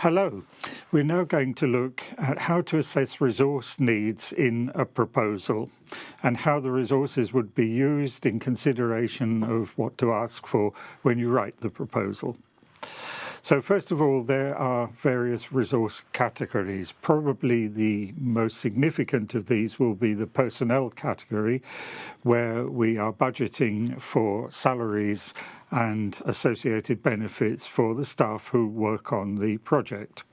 Hello. We're now going to look at how to assess resource needs in a proposal and how the resources would be used in consideration of what to ask for when you write the proposal. So first of all, there are various resource categories. Probably the most significant of these will be the personnel category, where we are budgeting for salaries and associated benefits for the staff who work on the project.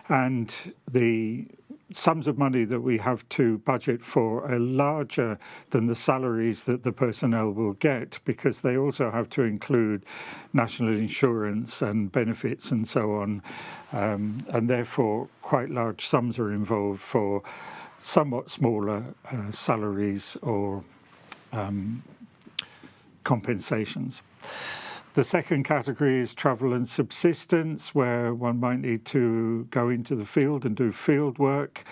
And the sums of money that we have to budget for are larger than the salaries that the personnel will get, because they also have to include national insurance and benefits and so on, and therefore quite large sums are involved for somewhat smaller salaries or compensations. The second category is travel and subsistence, where one might need to go into the field and do field work.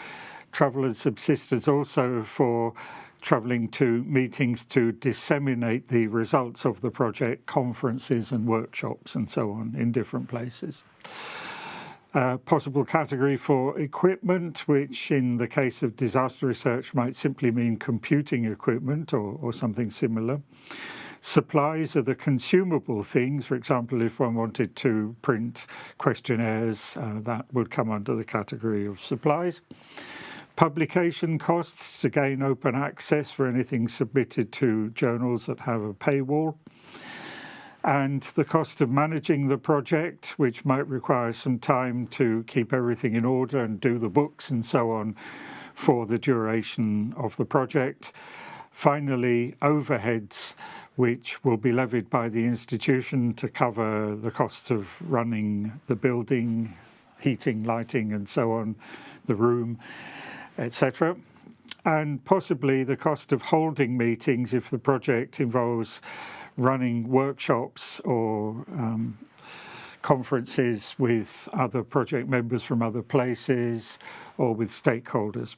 Travel and subsistence also for travelling to meetings to disseminate the results of the project, conferences and workshops and so on in different places. Possible category for equipment, which in the case of disaster research might simply mean computing equipment or something similar. Supplies are the consumable things. For example, if one wanted to print questionnaires, that would come under the category of supplies. Publication costs, to gain open access for anything submitted to journals that have a paywall. And the cost of managing the project, which might require some time to keep everything in order and do the books and so on for the duration of the project. Finally, overheads, which will be levied by the institution to cover the costs of running the building, heating, lighting and so on, the room, etc. And possibly the cost of holding meetings if the project involves running workshops or conferences with other project members from other places or with stakeholders.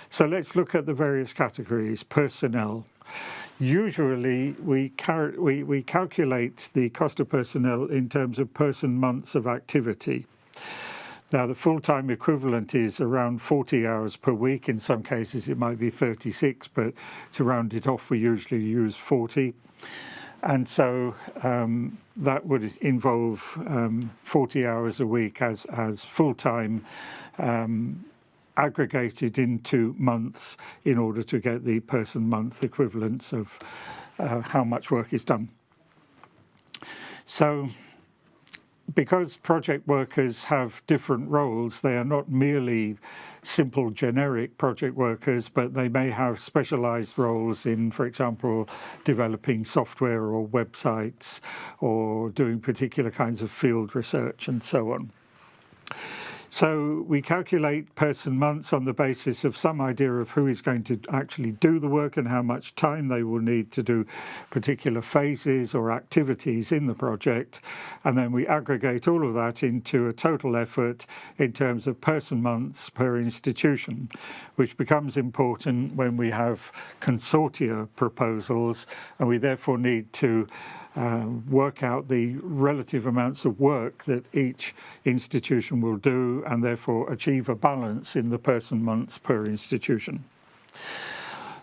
So let's look at the various categories. Personnel. Usually we calculate the cost of personnel in terms of person months of activity. Now the full-time equivalent is around 40 hours per week. In some cases it might be 36, but to round it off we usually use 40. And so that would involve 40 hours a week as full-time, aggregated into months in order to get the person month equivalents of how much work is done. So because project workers have different roles, they are not merely simple generic project workers, but they may have specialized roles in, for example, developing software or websites or doing particular kinds of field research and so on. So we calculate person months on the basis of some idea of who is going to actually do the work and how much time they will need to do particular phases or activities in the project. And then we aggregate all of that into a total effort in terms of person months per institution, which becomes important when we have consortia proposals, and we therefore need to work out the relative amounts of work that each institution will do and therefore achieve a balance in the person months per institution.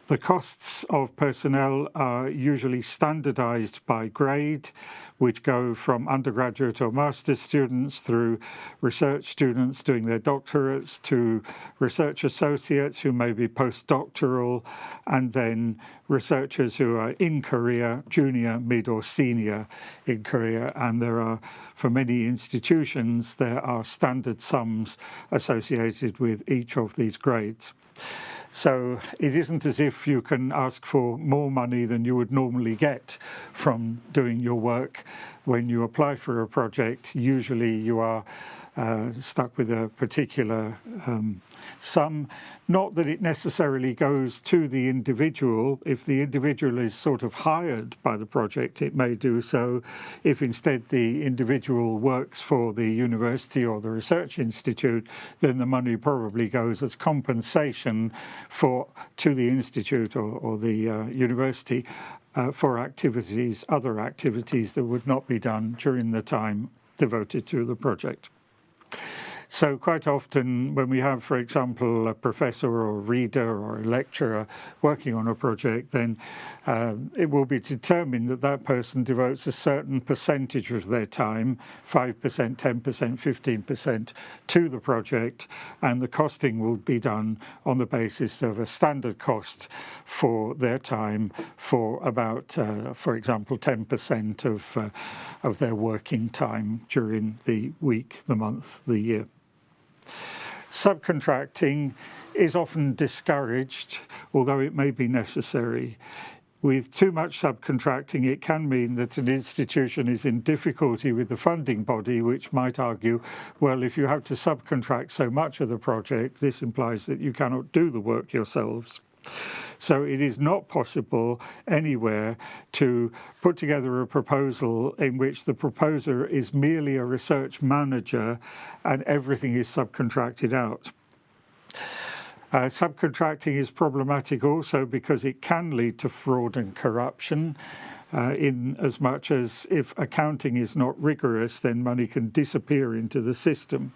The costs of personnel are usually standardized by grade, which go from undergraduate or master's students through research students doing their doctorates to research associates who may be postdoctoral, and then researchers who are in career, junior, mid or senior in career. And there are, for many institutions, there are standard sums associated with each of these grades. So it isn't as if you can ask for more money than you would normally get from doing your work. When you apply for a project, usually you are stuck with a particular sum. Not that it necessarily goes to the individual. If the individual is sort of hired by the project, it may do so. If instead the individual works for the university or the research institute, then the money probably goes as compensation to the institute or the university for activities, other activities that would not be done during the time devoted to the project. So quite often when we have, for example, a professor or a reader or a lecturer working on a project, then it will be determined that that person devotes a certain percentage of their time, 5%, 10%, 15%, to the project, and the costing will be done on the basis of a standard cost for their time for about, for example, 10% of their working time during the week, the month, the year. Subcontracting is often discouraged, although it may be necessary. With too much subcontracting, it can mean that an institution is in difficulty with the funding body, which might argue, well, if you have to subcontract so much of the project, this implies that you cannot do the work yourselves. So it is not possible anywhere to put together a proposal in which the proposer is merely a research manager and everything is subcontracted out. Subcontracting is problematic also because it can lead to fraud and corruption, in as much as if accounting is not rigorous, then money can disappear into the system.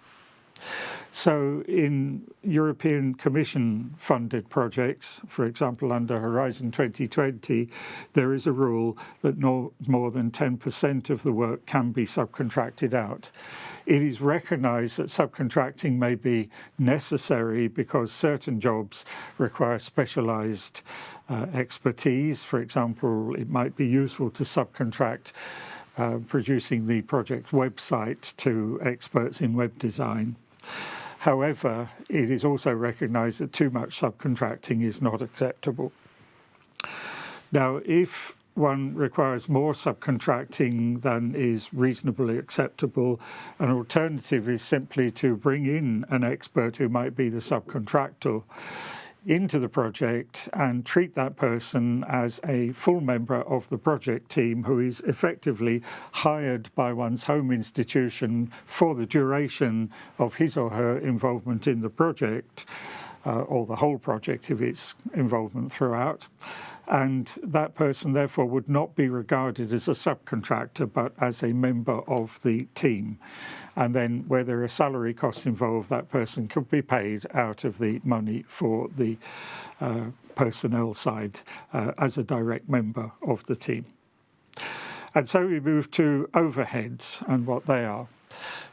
So in European Commission funded projects, for example, under Horizon 2020, there is a rule that no more than 10% of the work can be subcontracted out. It is recognized that subcontracting may be necessary because certain jobs require specialized expertise. For example, it might be useful to subcontract producing the project's website to experts in web design. However, it is also recognized that too much subcontracting is not acceptable. Now, if one requires more subcontracting than is reasonably acceptable, an alternative is simply to bring in an expert who might be the subcontractor into the project and treat that person as a full member of the project team who is effectively hired by one's home institution for the duration of his or her involvement in the project, or the whole project if it's involvement throughout. And that person therefore would not be regarded as a subcontractor but as a member of the team. And then where there are salary costs involved, that person could be paid out of the money for the personnel side as a direct member of the team. And so we move to overheads and what they are.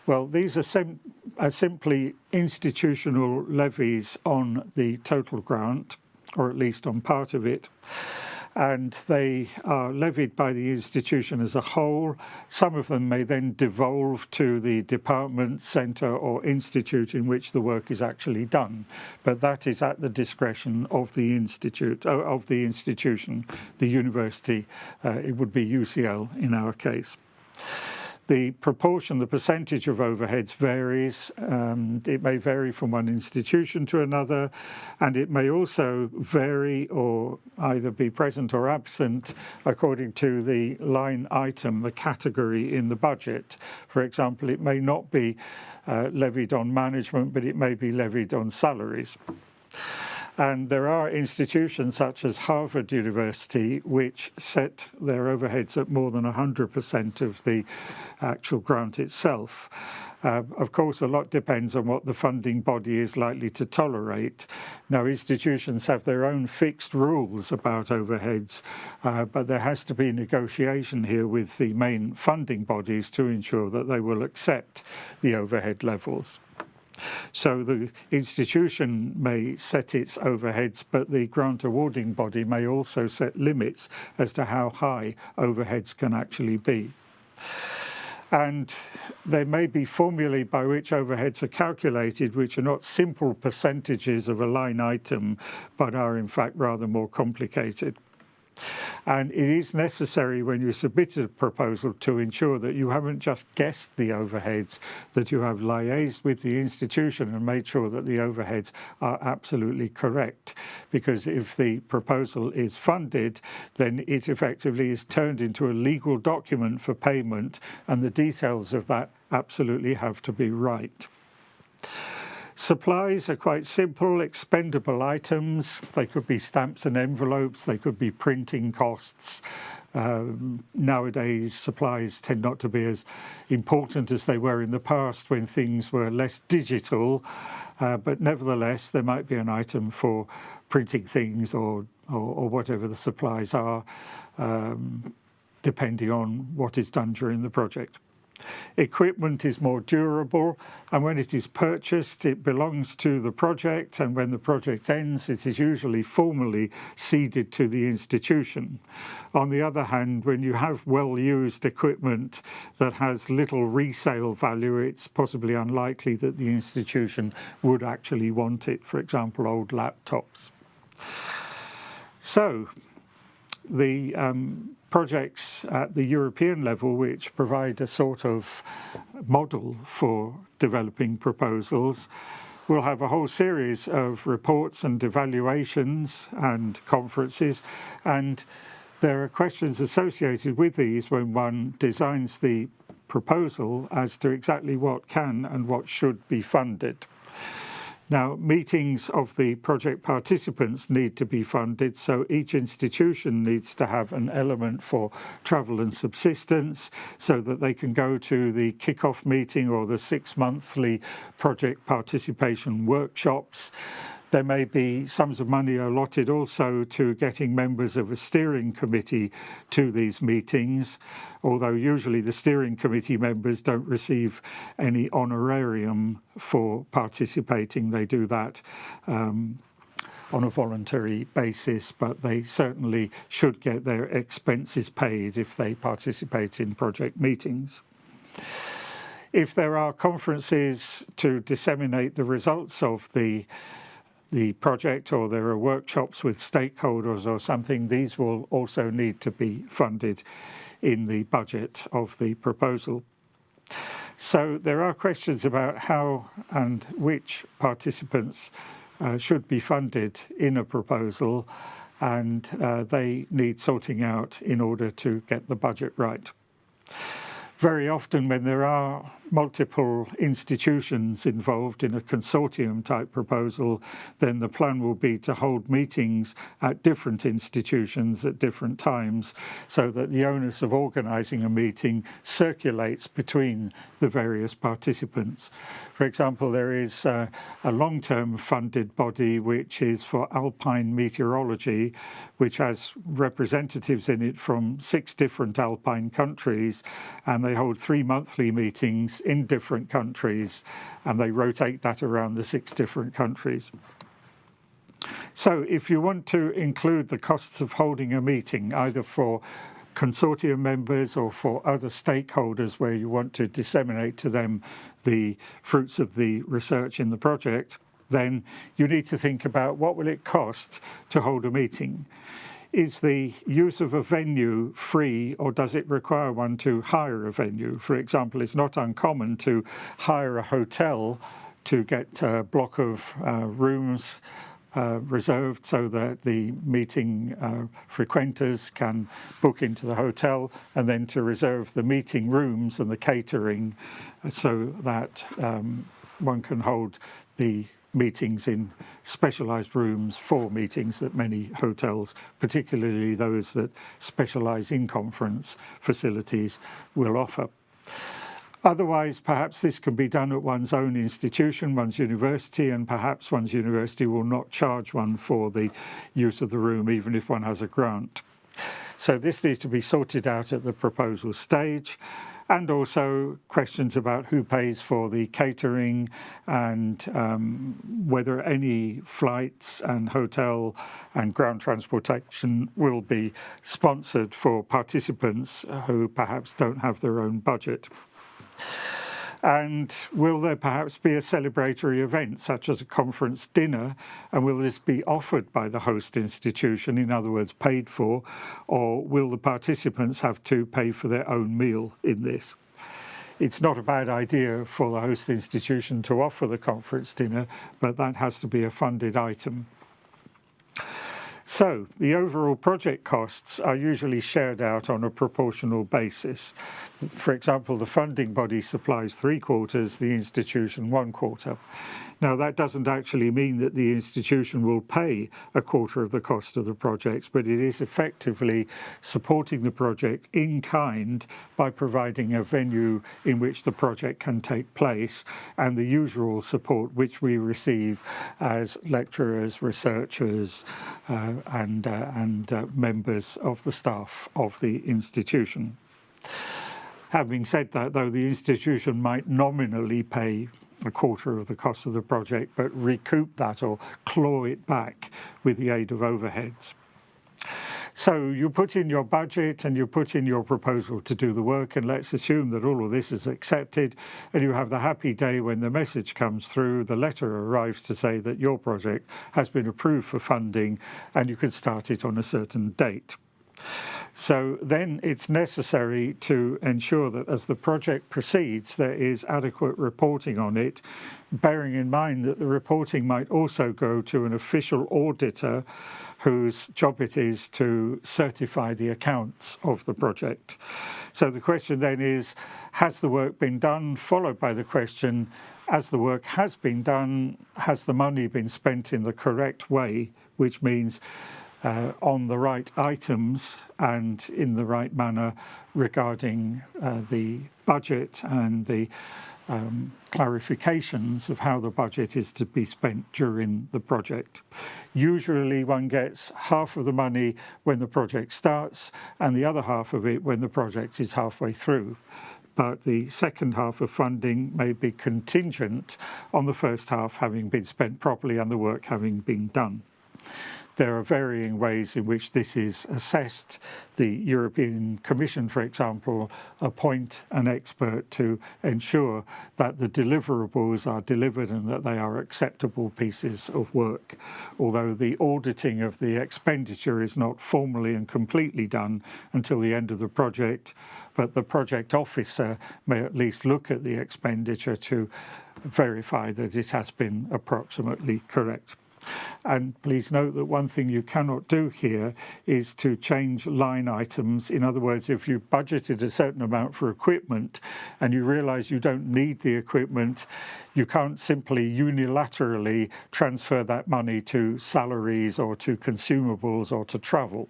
Well, these are simply institutional levies on the total grant, or at least on part of it, and they are levied by the institution as a whole. Some of them may then devolve to the department, centre or institute in which the work is actually done, but that is at the discretion of the institution, the university. It would be UCL in our case. The proportion, the percentage of overheads varies. It may vary from one institution to another, and it may also vary or either be present or absent according to the line item, the category in the budget. For example, it may not be levied on management, but it may be levied on salaries. And there are institutions such as Harvard University which set their overheads at more than 100% of the actual grant itself. Of course, a lot depends on what the funding body is likely to tolerate. Now, institutions have their own fixed rules about overheads, but there has to be negotiation here with the main funding bodies to ensure that they will accept the overhead levels. So the institution may set its overheads, but the grant awarding body may also set limits as to how high overheads can actually be. And there may be formulae by which overheads are calculated, which are not simple percentages of a line item, but are in fact rather more complicated. And it is necessary when you submit a proposal to ensure that you haven't just guessed the overheads, that you have liaised with the institution and made sure that the overheads are absolutely correct. Because if the proposal is funded, then it effectively is turned into a legal document for payment, and the details of that absolutely have to be right. Supplies are quite simple, expendable items. They could be stamps and envelopes, they could be printing costs, Nowadays, supplies tend not to be as important as they were in the past when things were less digital, but nevertheless, there might be an item for printing things or whatever the supplies are, depending on what is done during the project. Equipment is more durable, and when it is purchased, it belongs to the project, and when the project ends, it is usually formally ceded to the institution. On the other hand, when you have well-used equipment that has little resale value, it's possibly unlikely that the institution would actually want it, for example, old laptops. So, the projects at the European level, which provide a sort of model for developing proposals, will have a whole series of reports and evaluations and conferences, and there are questions associated with these when one designs the proposal as to exactly what can and what should be funded. Now, meetings of the project participants need to be funded, so each institution needs to have an element for travel and subsistence so that they can go to the kick-off meeting or the 6-monthly project participation workshops. There may be sums of money allotted also to getting members of a steering committee to these meetings, although usually the steering committee members don't receive any honorarium for participating. They do that on a voluntary basis, but they certainly should get their expenses paid if they participate in project meetings. If there are conferences to disseminate the results of the project, or there are workshops with stakeholders or something, these will also need to be funded in the budget of the proposal. So there are questions about how and which participants should be funded in a proposal, and they need sorting out in order to get the budget right. Very often when there are multiple institutions involved in a consortium type proposal, then the plan will be to hold meetings at different institutions at different times so that the onus of organising a meeting circulates between the various participants. For example, there is a long-term funded body which is for alpine meteorology, which has representatives in it from 6 different alpine countries, and they hold 3 monthly meetings in different countries, and they rotate that around the 6 different countries. So if you want to include the costs of holding a meeting, either for consortium members or for other stakeholders where you want to disseminate to them the fruits of the research in the project, then you need to think about what will it cost to hold a meeting. Is the use of a venue free, or does it require one to hire a venue? For example, it's not uncommon to hire a hotel to get a block of rooms reserved so that the meeting frequenters can book into the hotel, and then to reserve the meeting rooms and the catering so that one can hold the meetings in specialised rooms for meetings that many hotels, particularly those that specialise in conference facilities, will offer. Otherwise, perhaps this can be done at one's own institution, one's university, and perhaps one's university will not charge one for the use of the room, even if one has a grant. So this needs to be sorted out at the proposal stage, and also questions about who pays for the catering and whether any flights and hotel and ground transportation will be sponsored for participants who perhaps don't have their own budget. And will there perhaps be a celebratory event, such as a conference dinner, and will this be offered by the host institution, in other words, paid for, or will the participants have to pay for their own meal in this? It's not a bad idea for the host institution to offer the conference dinner, but that has to be a funded item. So the overall project costs are usually shared out on a proportional basis. For example, the funding body supplies 3/4, the institution 1/4. Now, that doesn't actually mean that the institution will pay a quarter of the cost of the project, but it is effectively supporting the project in kind by providing a venue in which the project can take place and the usual support which we receive as lecturers, researchers, and members of the staff of the institution. Having said that, though, the institution might nominally pay a quarter of the cost of the project, but recoup that or claw it back with the aid of overheads. So you put in your budget and you put in your proposal to do the work, and let's assume that all of this is accepted, and you have the happy day when the message comes through, the letter arrives to say that your project has been approved for funding and you can start it on a certain date. So then it's necessary to ensure that as the project proceeds, there is adequate reporting on it, bearing in mind that the reporting might also go to an official auditor whose job it is to certify the accounts of the project. So the question then is, has the work been done? Followed by the question, as the work has been done, has the money been spent in the correct way, which means on the right items and in the right manner regarding the budget and the clarifications of how the budget is to be spent during the project. Usually one gets half of the money when the project starts and the other half of it when the project is halfway through. But the second half of funding may be contingent on the first half having been spent properly and the work having been done. There are varying ways in which this is assessed. The European Commission, for example, appoint an expert to ensure that the deliverables are delivered and that they are acceptable pieces of work. Although the auditing of the expenditure is not formally and completely done until the end of the project, but the project officer may at least look at the expenditure to verify that it has been approximately correct. And please note that one thing you cannot do here is to change line items. In other words, if you budgeted a certain amount for equipment and you realize you don't need the equipment, you can't simply unilaterally transfer that money to salaries or to consumables or to travel.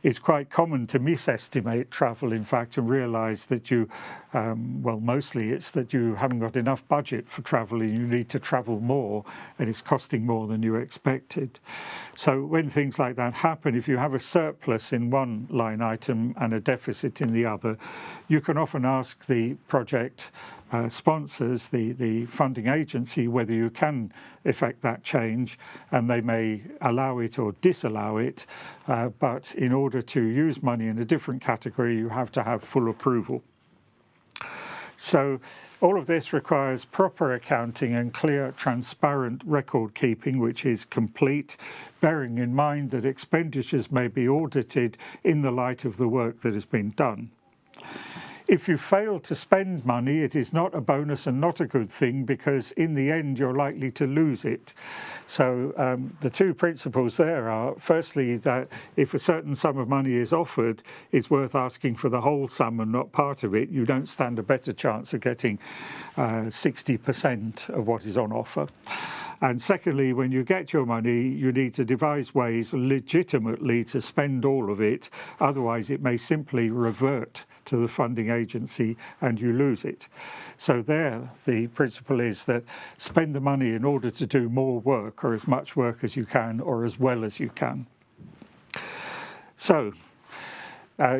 It's quite common to misestimate travel, in fact, and realize that you, mostly it's that you haven't got enough budget for travel and you need to travel more and it's costing more than you expected. So when things like that happen, if you have a surplus in one line item and a deficit in the other, you can often ask the project sponsors, the funding agency, whether you can effect that change, and they may allow it or disallow it, but in order to use money in a different category, you have to have full approval. So all of this requires proper accounting and clear, transparent record keeping, which is complete, bearing in mind that expenditures may be audited in the light of the work that has been done. If you fail to spend money, it is not a bonus and not a good thing, because in the end you're likely to lose it. So the two principles there are, firstly, that if a certain sum of money is offered, it's worth asking for the whole sum and not part of it. You don't stand a better chance of getting 60% of what is on offer. And secondly, when you get your money, you need to devise ways legitimately to spend all of it. Otherwise, it may simply revert to the funding agency and you lose it. So there, the principle is that spend the money in order to do more work, or as much work as you can, or as well as you can. So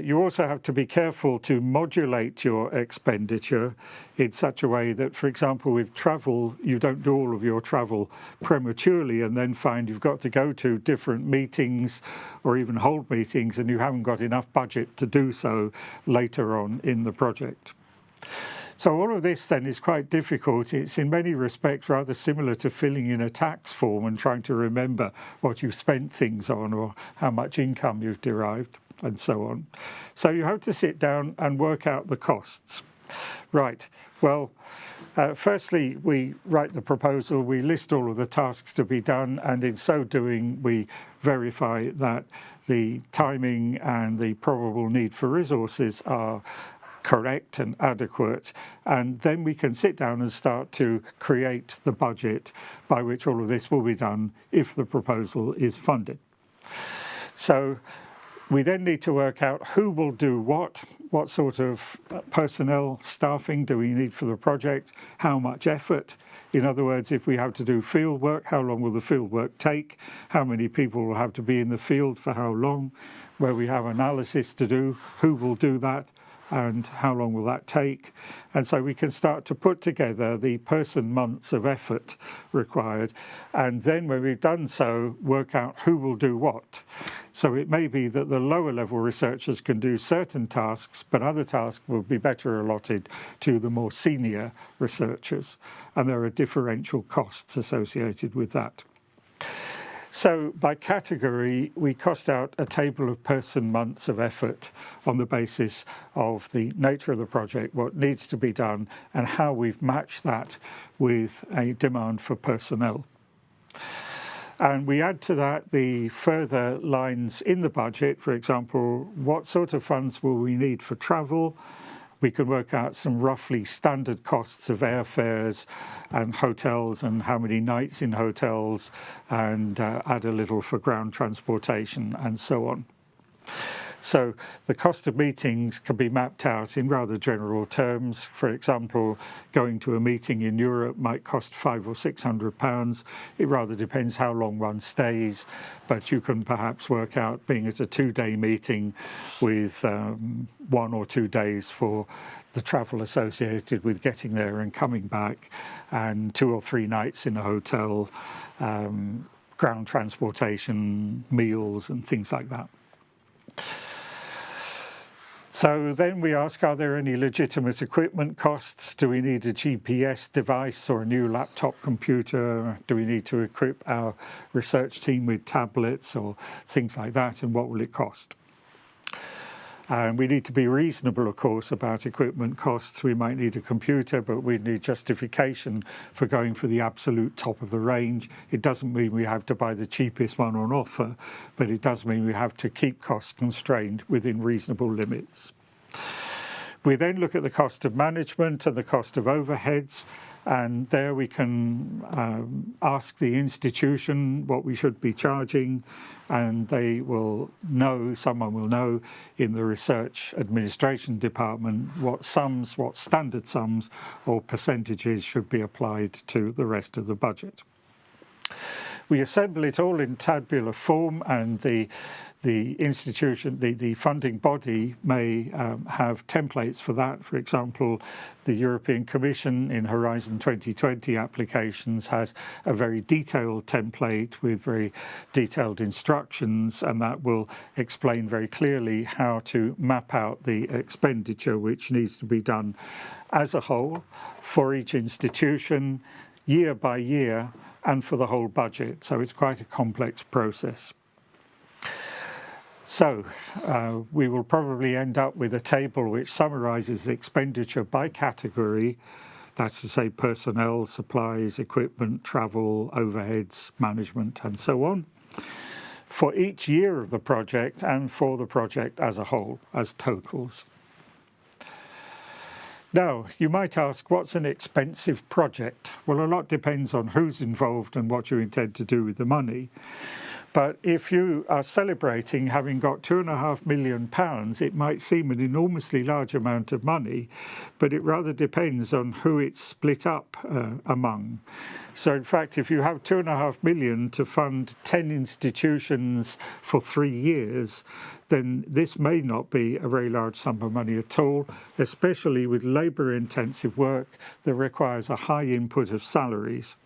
you also have to be careful to modulate your expenditure in such a way that, for example, with travel, you don't do all of your travel prematurely and then find you've got to go to different meetings or even hold meetings and you haven't got enough budget to do so later on in the project. So all of this then is quite difficult. It's in many respects rather similar to filling in a tax form and trying to remember what you've spent things on or how much income you've derived, and so on. So you have to sit down and work out the costs. Right, well, firstly, we write the proposal, we list all of the tasks to be done, and in so doing, we verify that the timing and the probable need for resources are correct and adequate, and then we can sit down and start to create the budget by which all of this will be done if the proposal is funded. So we then need to work out who will do what sort of personnel staffing do we need for the project, how much effort. In other words, if we have to do field work, how long will the field work take? How many people will have to be in the field for how long? Where we have analysis to do, who will do that? And how long will that take? And so we can start to put together the person months of effort required, and then when we've done so, work out who will do what. So it may be that the lower level researchers can do certain tasks, but other tasks will be better allotted to the more senior researchers, and there are differential costs associated with that. So by category, we cost out a table of person months of effort on the basis of the nature of the project, what needs to be done, and how we've matched that with a demand for personnel. And we add to that the further lines in the budget. For example, what sort of funds will we need for travel? We can work out some roughly standard costs of airfares and hotels and how many nights in hotels, and add a little for ground transportation and so on. So the cost of meetings can be mapped out in rather general terms. For example, going to a meeting in Europe might cost £500 or £600. It rather depends how long one stays, but you can perhaps work out, being at a 2-day meeting with 1 or 2 days for the travel associated with getting there and coming back, and 2 or 3 nights in a hotel, ground transportation, meals and things like that. So then we ask, are there any legitimate equipment costs? Do we need a GPS device or a new laptop computer? Do we need to equip our research team with tablets or things like that? And what will it cost? And we need to be reasonable, of course, about equipment costs. We might need a computer, but we need justification for going for the absolute top of the range. It doesn't mean we have to buy the cheapest one on offer, but it does mean we have to keep costs constrained within reasonable limits. We then look at the cost of management and the cost of overheads, and there we can ask the institution what we should be charging, and they will know, someone will know in the research administration department what sums, what standard sums or percentages should be applied to the rest of the budget. We assemble it all in tabular form, and the institution, the funding body may have templates for that. For example, the European Commission in Horizon 2020 applications has a very detailed template with very detailed instructions, and that will explain very clearly how to map out the expenditure which needs to be done as a whole for each institution, year by year, and for the whole budget. So it's quite a complex process. So we will probably end up with a table which summarizes the expenditure by category, that's to say personnel, supplies, equipment, travel, overheads, management, and so on, for each year of the project and for the project as a whole, as totals. Now, you might ask, what's an expensive project? Well, a lot depends on who's involved and what you intend to do with the money. But if you are celebrating having got £2.5 million, it might seem an enormously large amount of money, but it rather depends on who it's split up among. So in fact, if you have £2.5 million to fund 10 institutions for 3 years, then this may not be a very large sum of money at all, especially with labour-intensive work that requires a high input of salaries,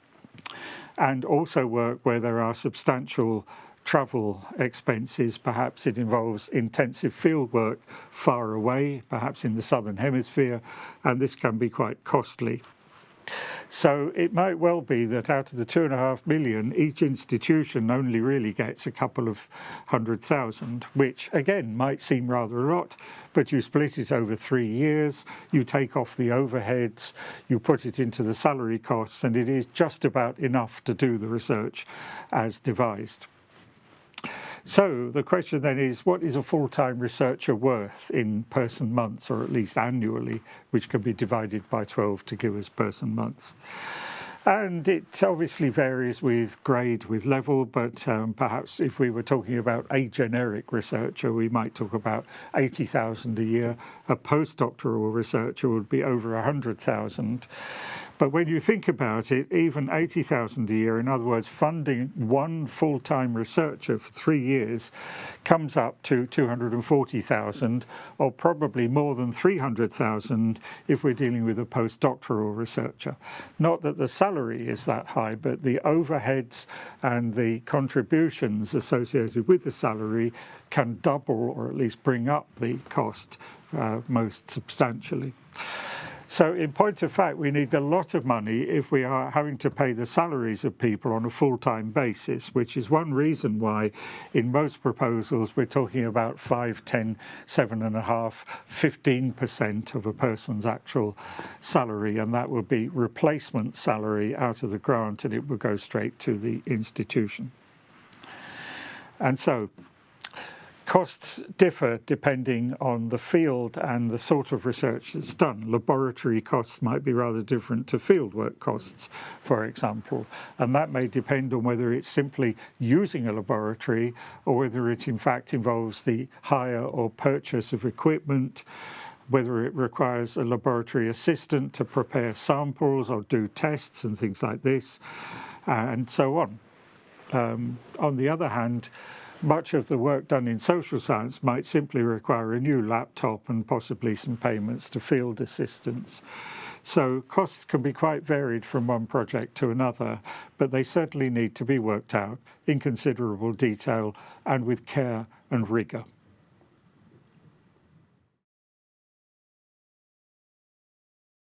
and also work where there are substantial travel expenses. Perhaps it involves intensive field work far away, perhaps in the southern hemisphere, and this can be quite costly. So it might well be that out of the £2.5 million, each institution only really gets a couple of 100,000, which again might seem rather a lot, but you split it over 3 years, you take off the overheads, you put it into the salary costs, and it is just about enough to do the research as devised. So the question then is, what is a full-time researcher worth in person months, or at least annually, which can be divided by 12 to give us person months? And it obviously varies with grade, with level, but perhaps if we were talking about a generic researcher, we might talk about 80,000 a year. A postdoctoral researcher would be over 100,000. But when you think about it, even 80,000 a year, in other words, funding one full-time researcher for 3 years, comes up to 240,000, or probably more than 300,000 if we're dealing with a postdoctoral researcher. Not that the salary is that high, but the overheads and the contributions associated with the salary can double, or at least bring up the cost most substantially. So in point of fact, we need a lot of money if we are having to pay the salaries of people on a full-time basis, which is one reason why in most proposals we're talking about 5, 10, 7.5, 15% of a person's actual salary, and that would be replacement salary out of the grant, and it would go straight to the institution. And so costs differ depending on the field and the sort of research that's done. Laboratory costs might be rather different to fieldwork costs, for example, and that may depend on whether it's simply using a laboratory or whether it in fact involves the hire or purchase of equipment, whether it requires a laboratory assistant to prepare samples or do tests and things like this, and so on. On the other hand, much of the work done in social science might simply require a new laptop and possibly some payments to field assistants. So costs can be quite varied from one project to another, but they certainly need to be worked out in considerable detail and with care and rigour.